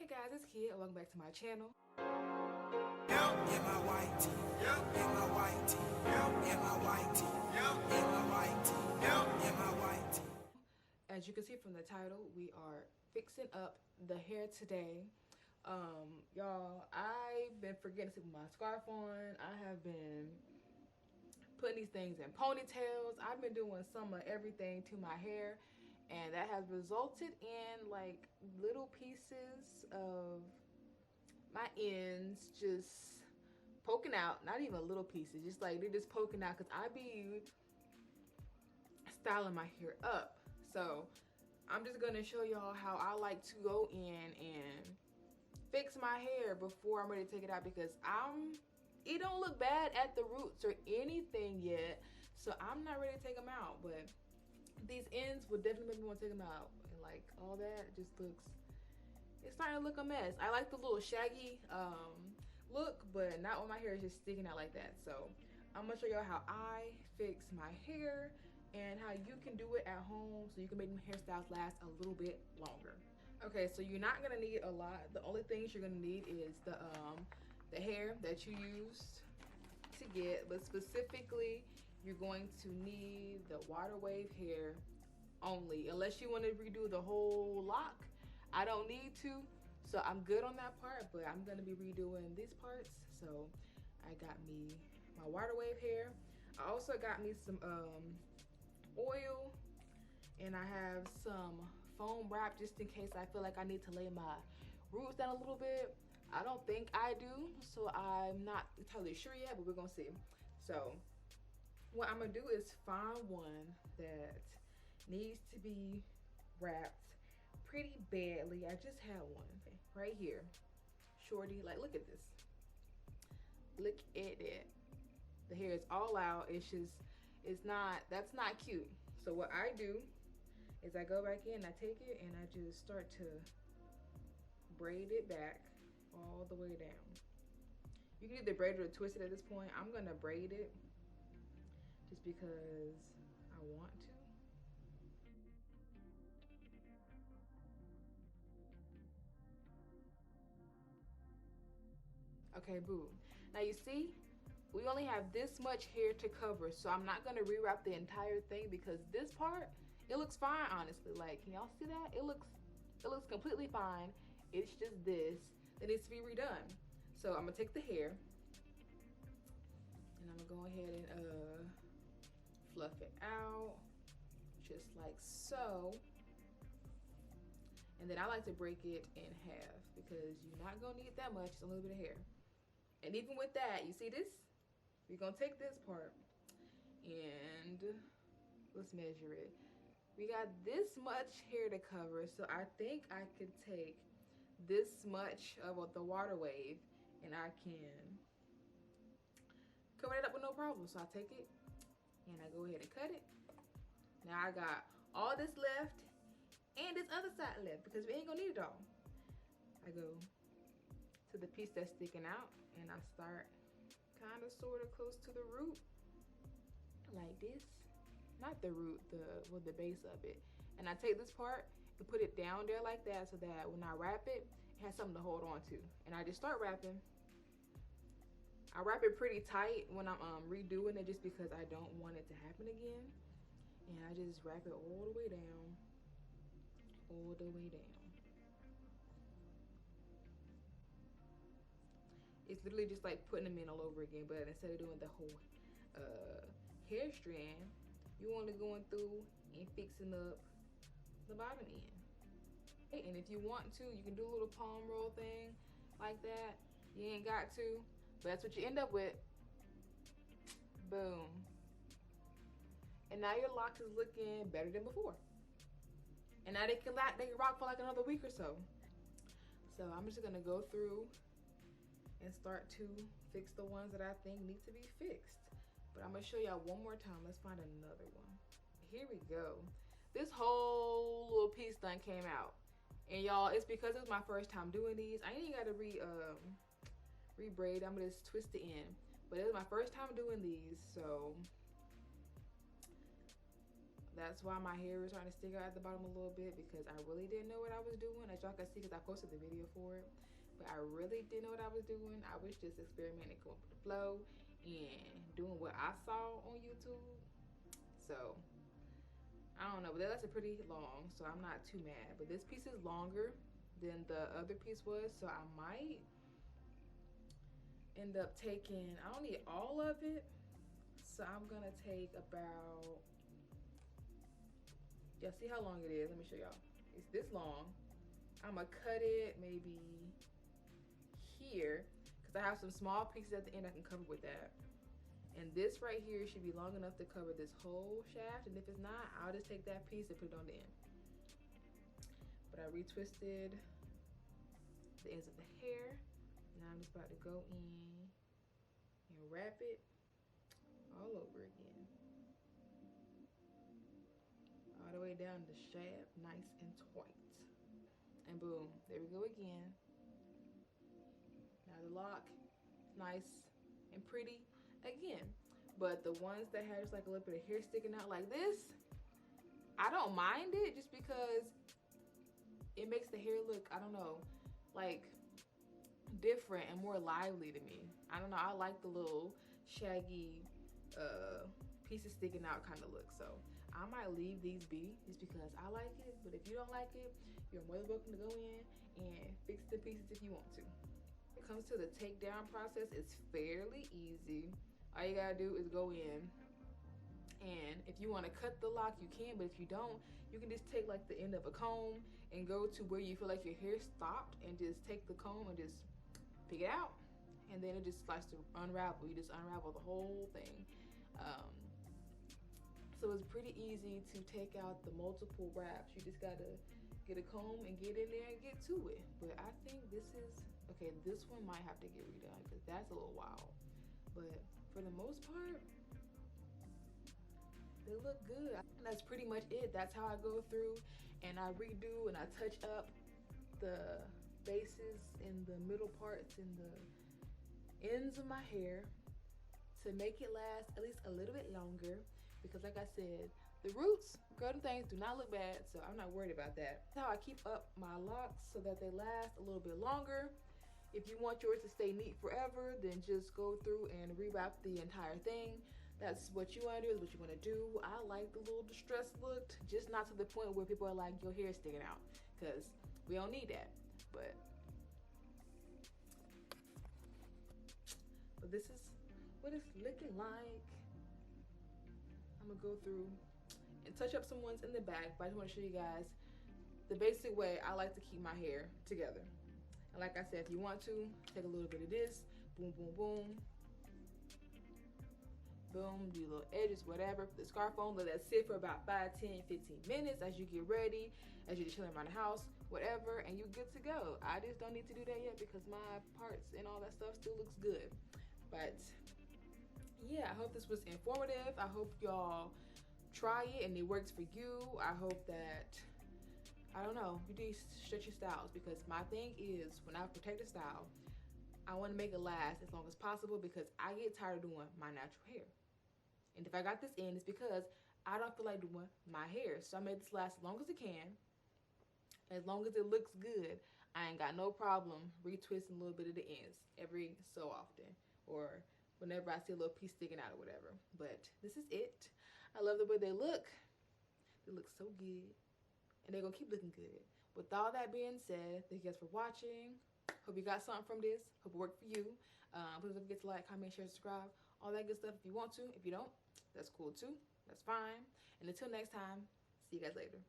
guys, it's Kid. Welcome back to my channel. As you can see from the title, we are fixing up the hair today. Y'all, I've been forgetting to put my scarf on. I have been putting these things in ponytails. I've been doing some of everything to my hair, and that has resulted in like little pieces of my ends just poking out. Not even little pieces, just like they're just poking out because I be styling my hair up. So I'm just gonna show y'all how I like to go in and fix my hair before I'm ready to take it out, because it don't look bad at the roots or anything yet, so I'm not ready to take them out. But these ends would definitely make me want to take them out, and like all that just looks, it's starting to look a mess. I like the little shaggy look, but not when my hair is just sticking out like that. So I'm gonna show y'all how I fix my hair and how you can do it at home so you can make them hairstyles last a little bit longer. Okay, so you're not gonna need a lot. The only things you're gonna need is the hair that you used to get, but specifically you're going to need the water wave hair only, unless you want to redo the whole lock. I don't need to, so I'm good on that part, but I'm gonna be redoing these parts. So I got me my water wave hair. I also got me some oil, and I have some foam wrap just in case I feel like I need to lay my roots down a little bit. I don't think I do, so I'm not totally sure yet, but we're gonna see. So what I'm gonna do is find one that needs to be wrapped pretty badly. I just had one right here, shorty. Like, look at this, look at it. The hair is all out. It's just, that's not cute. So what I do is I go back in, I take it, and I just start to braid it back all the way down. You can either braid it or twist it at this point. I'm gonna braid it just because I want to. Okay, boom. Now you see, we only have this much hair to cover, so I'm not gonna rewrap the entire thing because this part, it looks fine, honestly. Like, can y'all see that? It looks completely fine. It's just this that needs to be redone. So I'm gonna take the hair and I'm gonna go ahead and fluff it out just like so. And then I like to break it in half because you're not gonna need that much, it's a little bit of hair. And even with that, you see this? We're gonna take this part and let's measure it. We got this much hair to cover, so I think I could take this much of the water wave and I can cover it up with no problem. So I take it and I go ahead and cut it. Now I got all this left and this other side left because we ain't gonna need it all. I go to the piece that's sticking out and I start kind of sort of close to the root like this. Not the root, the base of it. And I take this part and put it down there like that so that when I wrap it, it has something to hold on to. And I just start wrapping. I wrap it pretty tight when I'm redoing it just because I don't want it to happen again. And I just wrap it all the way down, all the way down. It's literally just like putting them in all over again, but instead of doing the whole hair strand, you only going through and fixing up the bottom end. And if you want to, you can do a little palm roll thing like that. You ain't got to, but that's what you end up with. Boom. And now your locks is looking better than before. And now they can rock for like another week or so. So I'm just gonna go through and start to fix the ones that I think need to be fixed. But I'm gonna show y'all one more time. Let's find another one. Here we go. This whole little piece done came out. And y'all, it's because it was my first time doing these. I ain't even gotta re-braid. I'm gonna just twist the end. But it was my first time doing these, so that's why my hair is starting to stick out at the bottom a little bit, because I really didn't know what I was doing. As y'all can see, because I posted the video for it, but I really didn't know what I was doing. I was just experimenting, going with the flow and doing what I saw on YouTube. So I don't know, but that lasted pretty long, so I'm not too mad. But this piece is longer than the other piece was, so I might end up taking, I don't need all of it, so I'm gonna take about, y'all see how long it is? Let me show y'all. It's this long. I'm gonna cut it maybe here, because I have some small pieces at the end I can cover with that. And this right here should be long enough to cover this whole shaft, and if it's not, I'll just take that piece and put it on the end. But I retwisted the ends of the hair. Now I'm just about to go in and wrap it all over again. All the way down the shaft, nice and tight. And boom, there we go again. Now the lock, nice and pretty again. But the ones that have just like a little bit of hair sticking out like this, I don't mind it, just because it makes the hair look, I don't know, like different and more lively to me. I don't know, I like the little shaggy pieces sticking out kind of look. So I might leave these be just because I like it, but if you don't like it, you're more than welcome to go in and fix the pieces if you want to. When it comes to the takedown process, it's fairly easy. All you gotta do is go in, and if you want to cut the lock, you can, but if you don't, you can just take like the end of a comb and go to where you feel like your hair stopped and just take the comb and just pick it out, and then it just starts to unravel. You just unravel the whole thing. So it's pretty easy to take out the multiple wraps. You just gotta get a comb and get in there and get to it. But I think this is, okay, this one might have to get redone because that's a little wild. But for the most part, they look good. And that's pretty much it. That's how I go through and I redo and I touch up the bases and the middle parts and the ends of my hair to make it last at least a little bit longer. Because like I said, the roots, girl, them things do not look bad, so I'm not worried about that. That's how I keep up my locks so that they last a little bit longer. If you want yours to stay neat forever, then just go through and rewrap the entire thing. That's what you want to do, is what you want to do. I like the little distressed look, just not to the point where people are like, your hair is sticking out, because we don't need that. But this is what it's looking like. I'm gonna go through and touch up some ones in the back, but I just want to show you guys the basic way I like to keep my hair together. And like I said, if you want to, take a little bit of this, boom, boom, boom, boom, do little edges, whatever. Put the scarf on, let that sit for about 5, 10, 15 minutes as you get ready, as you're chilling around the house, whatever, and you're good to go. I just don't need to do that yet because my parts and all that stuff still looks good. But yeah, I hope this was informative. I hope y'all try it and it works for you. I hope that, I don't know, you do stretch your styles, because my thing is, when I protect a style, I want to make it last as long as possible, because I get tired of doing my natural hair. And if I got this in, it's because I don't feel like doing my hair. So I made this last as long as it can. As long as it looks good, I ain't got no problem retwisting a little bit of the ends every so often, or whenever I see a little piece sticking out or whatever. But this is it. I love the way they look. They look so good. And they're going to keep looking good. With all that being said, thank you guys for watching. Hope you got something from this. Hope it worked for you. Please don't forget to like, comment, share, subscribe. All that good stuff if you want to. If you don't, that's cool too. That's fine. And until next time, see you guys later.